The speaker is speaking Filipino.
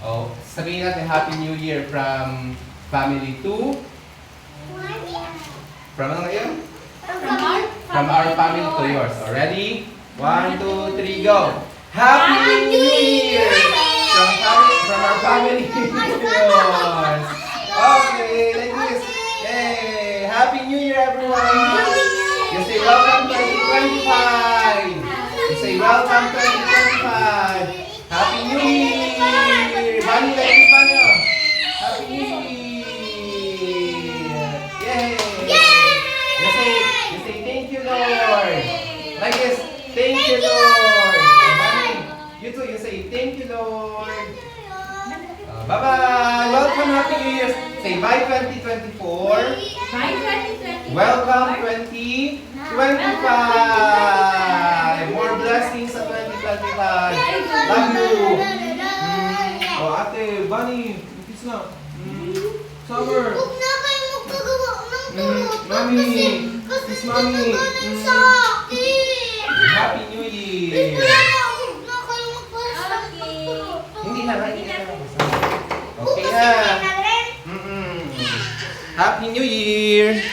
Oh, sabihin natin Happy New Year from family to... From ano ngayon? From our family to yours. So, ready? 1, 2, 3, go! Happy New Year! From our family to yours. Okay, like this. Hey, Happy New Year, everyone! You say welcome 2025! You say welcome 2025! Happy New Year! Bunny, like this, Bunny. Happy New Year! Yay! You say thank you, Lord. Like this, thank you, Lord. Bunny, you too, you say thank you, Lord. Bye-bye! Welcome, Happy New Year! Say bye 2024. Bye 2024. Welcome 2025. More blessings sa 2025. Love you. Oh, ate, Bunny, kiss na. Summer. Huwag na kayo magpagawa ng tulog. Mami. Kiss Mami. Sa akin. Happy New Year. Huwag na kayo magpagawa ng tulog. Hindi na, hindi na. Okay na. Happy New Year.